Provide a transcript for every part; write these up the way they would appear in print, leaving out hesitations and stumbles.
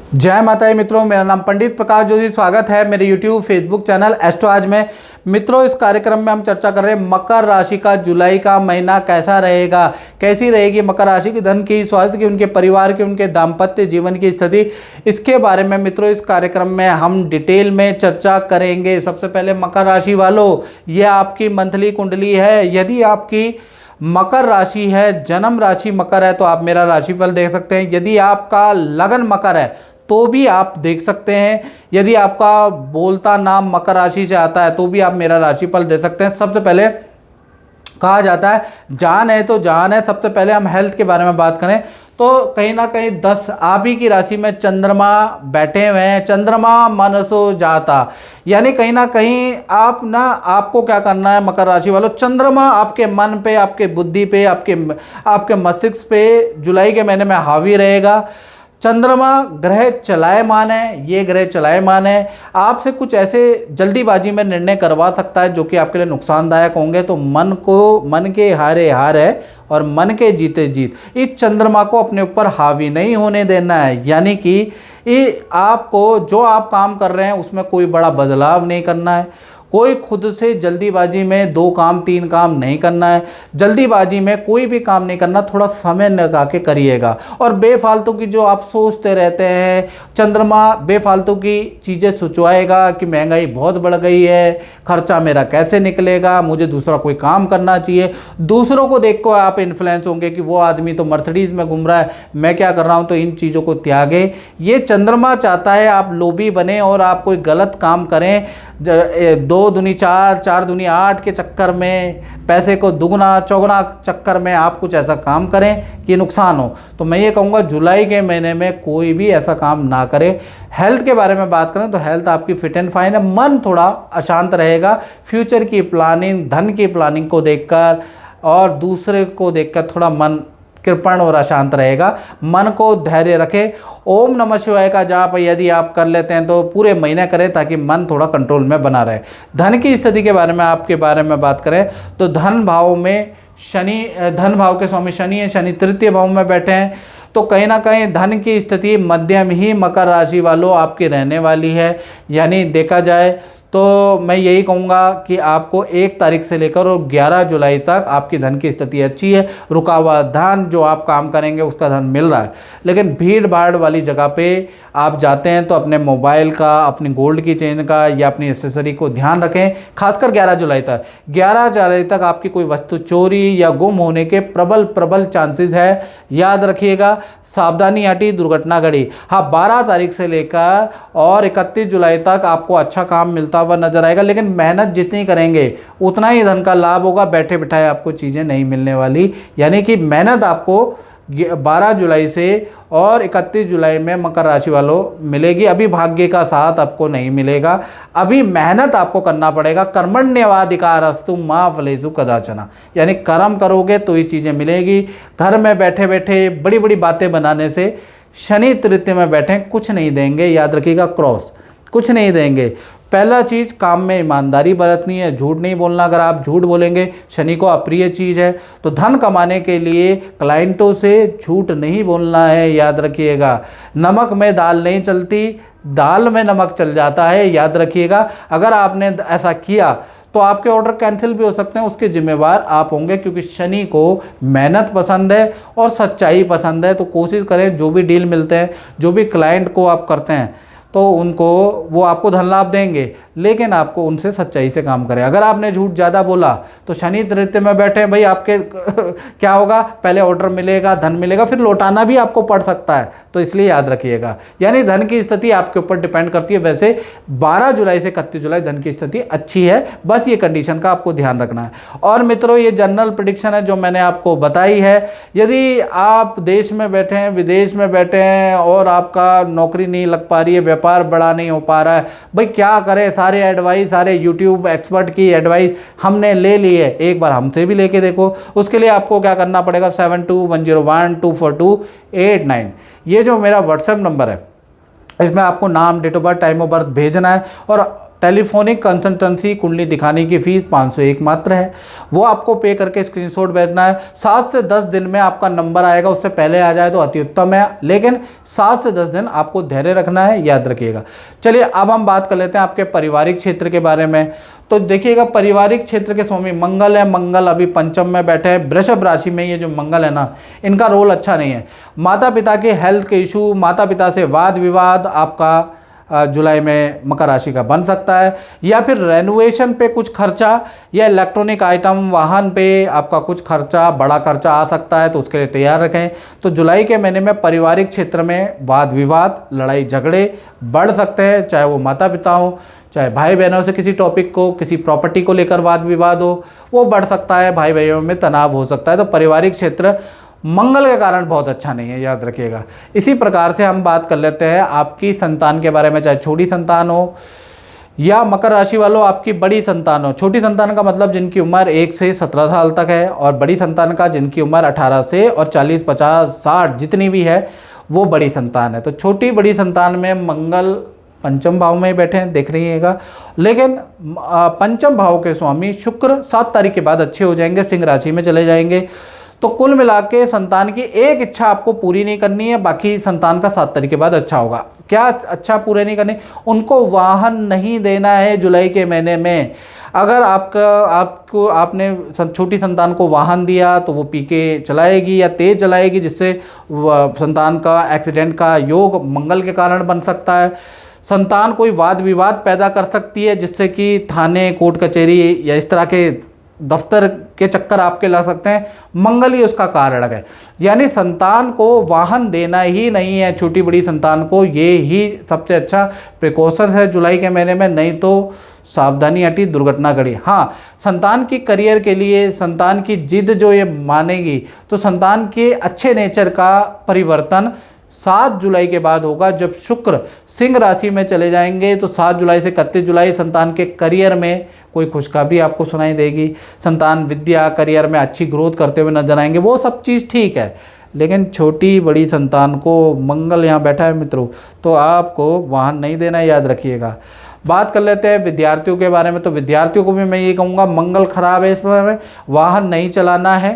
जय माता दी मित्रों, मेरा नाम पंडित प्रकाश जोशी। स्वागत है मेरे YouTube फेसबुक चैनल एस्ट्रो आज में। मित्रों, इस कार्यक्रम में हम चर्चा कर रहे हैं मकर राशि का जुलाई का महीना कैसा रहेगा, कैसी रहेगी मकर राशि की धन की, स्वास्थ्य की, उनके परिवार की, उनके दाम्पत्य जीवन की स्थिति, इसके बारे में मित्रों इस कार्यक्रम में हम डिटेल में चर्चा करेंगे। सबसे पहले मकर राशि वालों, ये आपकी मंथली कुंडली है। यदि आपकी मकर राशि है, जन्म राशि मकर है, तो आप मेरा राशिफल देख सकते हैं। यदि आपका लगन मकर है तो भी आप देख सकते हैं। यदि आपका बोलता नाम मकर राशि से आता है तो भी आप मेरा राशिफल दे सकते हैं। सबसे पहले कहा जाता है जान है तो जहान है। सबसे पहले हम हेल्थ के बारे में बात करें तो कहीं ना कहीं 10 आप ही की राशि में चंद्रमा बैठे हुए हैं। चंद्रमा मनसो जाता, यानी कहीं ना कहीं आपको क्या करना है मकर राशि वालों, चंद्रमा आपके मन पे, आपके बुद्धि पे, आपके मस्तिष्क पे जुलाई के महीने में हावी रहेगा। चंद्रमा ग्रह चलायमान है, ये ग्रह चलायमान है। आपसे कुछ ऐसे जल्दीबाजी में निर्णय करवा सकता है जो कि आपके लिए नुकसानदायक होंगे। तो मन के हारे हार है और मन के जीते जीत। इस चंद्रमा को अपने ऊपर हावी नहीं होने देना है, यानी कि आपको जो आप काम कर रहे हैं उसमें कोई बड़ा बदलाव नहीं करना है। कोई खुद से जल्दीबाजी में 2 काम 3 काम नहीं करना है। जल्दीबाजी में कोई भी काम नहीं करना, थोड़ा समय लगा के करिएगा। और बेफालतू की जो आप सोचते रहते हैं, चंद्रमा बेफालतू की चीज़ें सोचवाएगा कि महंगाई बहुत बढ़ गई है, खर्चा मेरा कैसे निकलेगा, मुझे दूसरा कोई काम करना चाहिए। दूसरों को देख कर आप इन्फ्लुएंस होंगे कि वो आदमी तो मर्सिडीज़ में घूम रहा है, मैं क्या कर रहा हूँ। तो इन चीज़ों को त्यागे। ये चंद्रमा चाहता है आप लोभी बने और आप कोई गलत काम करें। 2 दूनी 4, 4 दूनी 8 के चक्कर में, पैसे को दुगना चौगुना चक्कर में आप कुछ ऐसा काम करें कि नुकसान हो। तो मैं ये कहूँगा जुलाई के महीने में कोई भी ऐसा काम ना करे। हेल्थ के बारे में बात करें तो हेल्थ आपकी फिट एंड फाइन है। मन थोड़ा अशांत रहेगा। फ्यूचर की प्लानिंग, धन की प्लानिंग को देखकर और दूसरे को देखकर थोड़ा मन कृपण और अशांत रहेगा। मन को धैर्य रखें। ओम नमः शिवाय का जाप यदि आप कर लेते हैं तो पूरे महीने करें ताकि मन थोड़ा कंट्रोल में बना रहे। धन की स्थिति के बारे में बात करें तो धन भाव में धन भाव के स्वामी शनि है। शनि तृतीय भाव में बैठे हैं तो कहीं ना कहीं धन की स्थिति मध्यम ही मकर राशि वालों आपकी रहने वाली है। यानी देखा जाए तो मैं यही कहूँगा कि आपको 1 तारीख से लेकर और 11 जुलाई तक आपकी धन की स्थिति अच्छी है। रुका हुआ धन जो आप काम करेंगे उसका धन मिल रहा है। लेकिन भीड़ भाड़ वाली जगह पे आप जाते हैं तो अपने मोबाइल का, अपनी गोल्ड की चेन का या अपनी एसेसरी को ध्यान रखें। खासकर 11 जुलाई तक 11 जुलाई तक आपकी कोई वस्तु चोरी या गुम होने के प्रबल चांसेस है। याद रखिएगा, सावधानी हटी दुर्घटना घटी। हाँ, 12 तारीख से लेकर और 31 जुलाई तक आपको अच्छा काम मिलता हुआ नजर आएगा। लेकिन मेहनत जितनी करेंगे उतना ही धन का लाभ होगा। बैठे बिठाए आपको चीज़ें नहीं मिलने वाली। यानी कि मेहनत आपको 12 जुलाई से और 31 जुलाई में मकर राशि वालों मिलेगी। अभी भाग्य का साथ आपको नहीं मिलेगा, अभी मेहनत आपको करना पड़ेगा। कर्मण्येवाधिकारस्तु मा फलेषु कदाचन, यानी कर्म करोगे तो ये चीज़ें मिलेगी। घर में बैठे बैठे बड़ी बड़ी बातें बनाने से शनि तृतीय में बैठे कुछ नहीं देंगे। याद रखिएगा, क्रॉस कुछ नहीं देंगे। पहला चीज़, काम में ईमानदारी बरतनी है, झूठ नहीं बोलना। अगर आप झूठ बोलेंगे शनि को अप्रिय चीज़ है। तो धन कमाने के लिए क्लाइंटों से झूठ नहीं बोलना है। याद रखिएगा, नमक में दाल नहीं चलती, दाल में नमक चल जाता है। याद रखिएगा, अगर आपने ऐसा किया तो आपके ऑर्डर कैंसिल भी हो सकते हैं, उसके जिम्मेवार आप होंगे। क्योंकि शनि को मेहनत पसंद है और सच्चाई पसंद है। तो कोशिश करें जो भी डील मिलते हैं, जो भी क्लाइंट को आप करते हैं तो वो आपको धन लाभ देंगे, लेकिन आपको उनसे सच्चाई से काम करें। अगर आपने झूठ ज़्यादा बोला तो शनि तृतीय में बैठे भाई आपके क्या होगा, पहले ऑर्डर मिलेगा, धन मिलेगा, फिर लौटाना भी आपको पड़ सकता है। तो इसलिए याद रखिएगा, यानी धन की स्थिति आपके ऊपर डिपेंड करती है। वैसे 12 जुलाई से 31 जुलाई धन की स्थिति अच्छी है, बस ये कंडीशन का आपको ध्यान रखना है। और मित्रों, ये जनरल प्रेडिक्शन है जो मैंने आपको बताई है। यदि आप देश में बैठे हैं, विदेश में बैठे हैं और आपका नौकरी नहीं लग पा रही है, व्यापार बड़ा नहीं हो पा रहा है, भाई क्या करें, सारे एडवाइस, सारे यूट्यूब एक्सपर्ट की एडवाइस हमने ले ली है। एक बार हमसे भी लेके देखो। उसके लिए आपको क्या करना पड़ेगा, 7210124249, ये जो मेरा व्हाट्सएप नंबर है, इसमें आपको नाम, date of birth, time of birth भेजना है और टेलीफोनिक कंसल्टेंसी कुंडली दिखाने की फ़ीस 501 मात्र है, वो आपको पे करके स्क्रीनशॉट भेजना है। 7 से 10 दिन में आपका नंबर आएगा, उससे पहले आ जाए तो अति उत्तम है, लेकिन 7 से 10 दिन आपको धैर्य रखना है, याद रखिएगा। चलिए अब हम बात कर लेते हैं आपके पारिवारिक क्षेत्र के बारे में। तो देखिएगा, पारिवारिक क्षेत्र के स्वामी मंगल है, मंगल अभी पंचम में बैठे हैं। वृषभ राशि में ये जो मंगल है ना, इनका रोल अच्छा नहीं है। माता पिता के हेल्थ के इशू, माता पिता से वाद विवाद आपका जुलाई में मकर राशि का बन सकता है, या फिर रेनोवेशन पे कुछ खर्चा, या इलेक्ट्रॉनिक आइटम वाहन पे आपका कुछ खर्चा, बड़ा खर्चा आ सकता है, तो उसके लिए तैयार रखें। तो जुलाई के महीने में पारिवारिक क्षेत्र में वाद विवाद, लड़ाई झगड़े बढ़ सकते हैं, चाहे वो माता पिता हो, चाहे भाई बहनों से किसी टॉपिक को, किसी प्रॉपर्टी को लेकर वाद विवाद हो, वो बढ़ सकता है, भाई भाइयों में तनाव हो सकता है। तो पारिवारिक क्षेत्र मंगल के कारण बहुत अच्छा नहीं है, याद रखिएगा। इसी प्रकार से हम बात कर लेते हैं आपकी संतान के बारे में, चाहे छोटी संतान हो या मकर राशि वालों आपकी बड़ी संतान हो। छोटी संतान का मतलब जिनकी उम्र 1 से 17 साल तक है, और बड़ी संतान का जिनकी उम्र 18 से और 40, 50, 60 जितनी भी है, वो बड़ी संतान है। तो छोटी बड़ी संतान में मंगल पंचम भाव में बैठे हैं, देख रहिएगा। लेकिन पंचम भाव के स्वामी शुक्र 7 तारीख के बाद अच्छे हो जाएंगे, सिंह राशि में चले जाएंगे। तो कुल मिला के संतान की एक इच्छा आपको पूरी नहीं करनी है, बाकी संतान का 7 तारीख के बाद अच्छा होगा। क्या अच्छा पूरे नहीं करनी? उनको वाहन नहीं देना है जुलाई के महीने में। अगर आपने छोटी संतान को वाहन दिया तो वो पी के चलाएगी या तेज चलाएगी, जिससे संतान का एक्सीडेंट का योग मंगल के कारण बन सकता है। संतान कोई वाद विवाद पैदा कर सकती है, जिससे कि थाने, कोर्ट कचहरी या इस तरह के दफ्तर के चक्कर आपके लग सकते हैं। मंगल ही उसका कारण है, यानी संतान को वाहन देना ही नहीं है। छोटी बड़ी संतान को ये ही सबसे अच्छा प्रिकॉशन है जुलाई के महीने में, नहीं तो सावधानी हटी दुर्घटना घड़ी। हाँ, संतान की करियर के लिए संतान की जिद जो ये मानेगी, तो संतान के अच्छे नेचर का परिवर्तन 7 जुलाई के बाद होगा, जब शुक्र सिंह राशि में चले जाएंगे। तो 7 जुलाई से 31 जुलाई संतान के करियर में कोई खुशखबरी आपको सुनाई देगी। संतान विद्या करियर में अच्छी ग्रोथ करते हुए नजर आएंगे, वो सब चीज़ ठीक है। लेकिन छोटी बड़ी संतान को मंगल यहाँ बैठा है मित्रों, तो आपको वाहन नहीं देना, याद रखिएगा। बात कर लेते हैं विद्यार्थियों के बारे में। तो विद्यार्थियों को भी मैं ये कहूँगा, मंगल खराब है इस समय, वाहन नहीं चलाना है।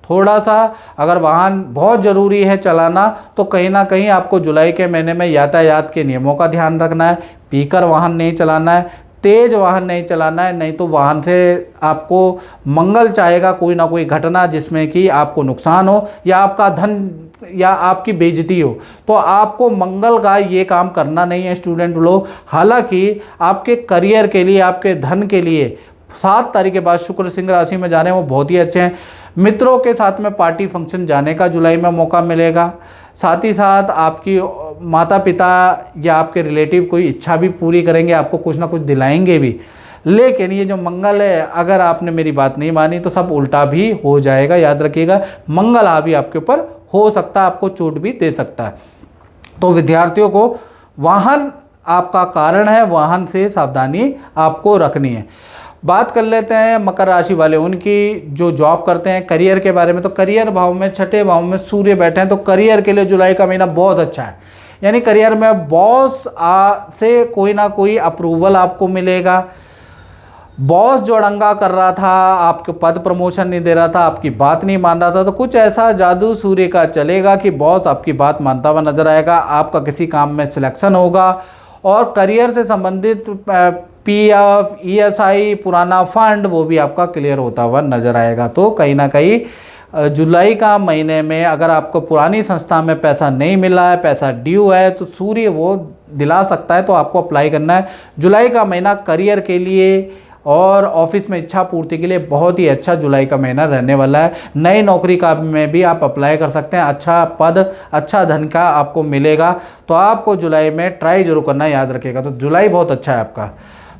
थोड़ा सा अगर वाहन बहुत ज़रूरी है चलाना, तो कहीं ना कहीं आपको जुलाई के महीने में यातायात के नियमों का ध्यान रखना है। पीकर वाहन नहीं चलाना है, तेज़ वाहन नहीं चलाना है, नहीं तो वाहन से आपको मंगल चाहेगा कोई ना कोई घटना जिसमें कि आपको नुकसान हो, या आपका धन या आपकी बेइज्जती हो। तो आपको मंगल का ये काम करना नहीं है स्टूडेंट लोग। हालांकि आपके करियर के लिए, आपके धन के लिए 7 तारीख के बाद शुक्र सिंह राशि में जा रहे हैं, वो बहुत ही अच्छे हैं। मित्रों के साथ में पार्टी फंक्शन जाने का जुलाई में मौका मिलेगा। साथ ही साथ आपकी माता पिता या आपके रिलेटिव कोई इच्छा भी पूरी करेंगे, आपको कुछ ना कुछ दिलाएंगे भी। लेकिन ये जो मंगल है, अगर आपने मेरी बात नहीं मानी तो सब उल्टा भी हो जाएगा, याद रखिएगा। मंगल हावी आपके ऊपर हो सकता है, आपको चोट भी दे सकता है। तो विद्यार्थियों को वाहन आपका कारण है, वाहन से सावधानी आपको रखनी है। बात कर लेते हैं मकर राशि वाले उनकी जो जॉब करते हैं, करियर के बारे में। तो करियर भाव में, 6ठे भाव में सूर्य बैठे हैं, तो करियर के लिए जुलाई का महीना बहुत अच्छा है। यानी करियर में बॉस से कोई ना कोई अप्रूवल आपको मिलेगा। बॉस जो अड़ंगा कर रहा था, आपको पद प्रमोशन नहीं दे रहा था, आपकी बात नहीं मान रहा था, तो कुछ ऐसा जादू सूर्य का चलेगा कि बॉस आपकी बात मानता हुआ नजर आएगा। आपका किसी काम में सिलेक्शन होगा, और करियर से संबंधित PF, ESI, पुराना फंड, वो भी आपका क्लियर होता हुआ नजर आएगा। तो कहीं ना कहीं जुलाई का महीने में अगर आपको पुरानी संस्था में पैसा नहीं मिला है, पैसा ड्यू है, तो सूर्य वो दिला सकता है, तो आपको अप्लाई करना है। जुलाई का महीना करियर के लिए और ऑफिस में इच्छा पूर्ति के लिए बहुत ही अच्छा जुलाई का महीना रहने वाला है। नई नौकरी का में भी आप अप्लाई कर सकते हैं, अच्छा पद, अच्छा धन का आपको मिलेगा। तो आपको जुलाई में ट्राई जरूर करना, याद रखिएगा। तो जुलाई बहुत अच्छा है आपका।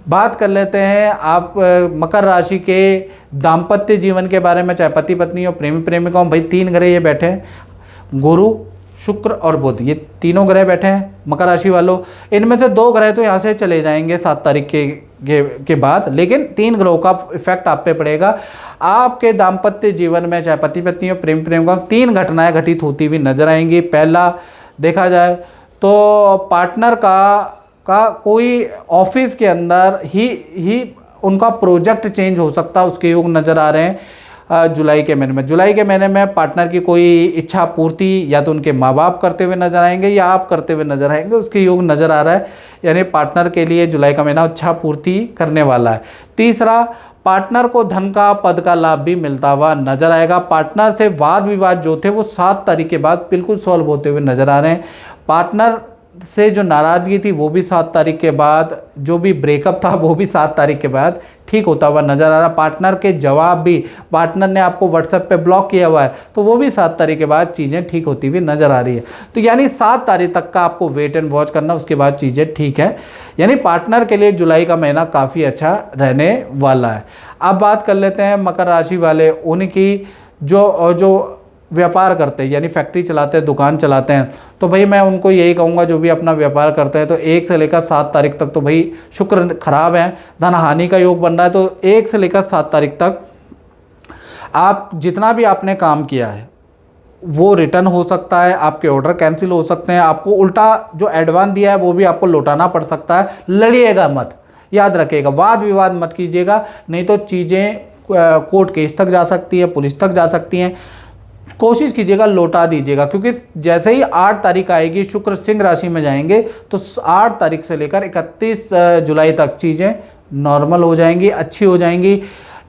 बात कर लेते हैं आप मकर राशि के दाम्पत्य जीवन के बारे में, चाहे पति पत्नी हो, प्रेमी प्रेमिका हो। भाई 3 ग्रह ये बैठे हैं, गुरु, शुक्र और बुध, ये तीनों ग्रह बैठे हैं मकर राशि वालों। इनमें से 2 ग्रह तो यहाँ से चले जाएंगे 7 तारीख के बाद, लेकिन 3 ग्रहों का इफेक्ट आप पे पड़ेगा। आपके दाम्पत्य जीवन में, चाहे पति पत्नी हो, प्रेम प्रेमिका, 3 घटनाएं घटित होती हुई नजर आएंगी। पहला देखा जाए तो पार्टनर का का कोई ऑफिस के अंदर ही उनका प्रोजेक्ट चेंज हो सकता है, उसके योग नज़र आ रहे हैं जुलाई के महीने में। जुलाई के महीने में पार्टनर की कोई इच्छा पूर्ति या तो उनके माँ बाप करते हुए नजर आएंगे या आप करते हुए नजर आएंगे, उसके योग नज़र आ रहा है। यानी पार्टनर के लिए जुलाई का महीना इच्छा पूर्ति करने वाला है। तीसरा, पार्टनर को धन का पद का लाभ भी मिलता हुआ नजर आएगा। पार्टनर से वाद विवाद जो थे वो 7 तारीख के बाद बिल्कुल सॉल्व होते हुए नजर आ रहे हैं। पार्टनर से जो नाराज़गी थी वो भी 7 तारीख के बाद, जो भी ब्रेकअप था वो भी 7 तारीख के बाद ठीक होता हुआ नज़र आ रहा। पार्टनर के जवाब भी, पार्टनर ने आपको व्हाट्सएप पे ब्लॉक किया हुआ है तो वो भी 7 तारीख के बाद चीज़ें ठीक होती हुई नज़र आ रही है। तो यानी 7 तारीख तक का आपको वेट एंड वॉच करना, उसके बाद चीज़ें ठीक है। यानी पार्टनर के लिए जुलाई का महीना काफ़ी अच्छा रहने वाला है। अब बात कर लेते हैं मकर राशि वाले, उनकी जो व्यापार करते हैं, यानी फैक्ट्री चलाते हैं, दुकान चलाते हैं, तो भाई मैं उनको यही कहूँगा जो भी अपना व्यापार करते हैं तो 1 से लेकर 7 तारीख तक तो भाई शुक्र खराब है, धन हानि का योग बन रहा है। तो 1 से लेकर 7 तारीख तक आप जितना भी आपने काम किया है वो रिटर्न हो सकता है, आपके ऑर्डर कैंसिल हो सकते हैं, आपको उल्टा जो एडवांस दिया है वो भी आपको लौटाना पड़ सकता है। लड़िएगा मत, याद रखिएगा, वाद विवाद मत कीजिएगा, नहीं तो चीज़ें कोर्ट केस तक जा सकती है, पुलिस तक जा सकती हैं। कोशिश कीजिएगा लौटा दीजिएगा, क्योंकि जैसे ही 8 तारीख आएगी, शुक्र सिंह राशि में जाएंगे तो 8 तारीख से लेकर 31 जुलाई तक चीज़ें नॉर्मल हो जाएंगी, अच्छी हो जाएंगी।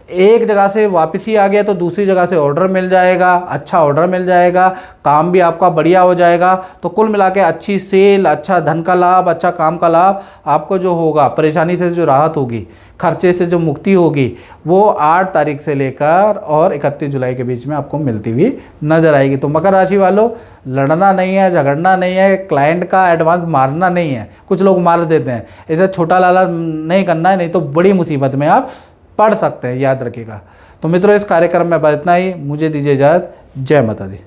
एक जगह से वापसी आ गया तो दूसरी जगह से ऑर्डर मिल जाएगा, अच्छा ऑर्डर मिल जाएगा, काम भी आपका बढ़िया हो जाएगा। तो कुल मिला के अच्छी सेल, अच्छा धन का लाभ, अच्छा काम का लाभ आपको जो होगा, परेशानी से जो राहत होगी, खर्चे से जो मुक्ति होगी, वो 8 तारीख से लेकर और 31 जुलाई के बीच में आपको मिलती हुई नजर आएगी। तो मकर राशि वालों, लड़ना नहीं है, झगड़ना नहीं है, क्लाइंट का एडवांस मारना नहीं है। कुछ लोग मार देते हैं, इधर छोटा लाला नहीं करना है, नहीं तो बड़ी मुसीबत में आप पढ़ सकते हैं, याद रखिएगा। तो मित्रों, इस कार्यक्रम में बस इतना ही। मुझे दीजिए इजाज़त। जय माता दी।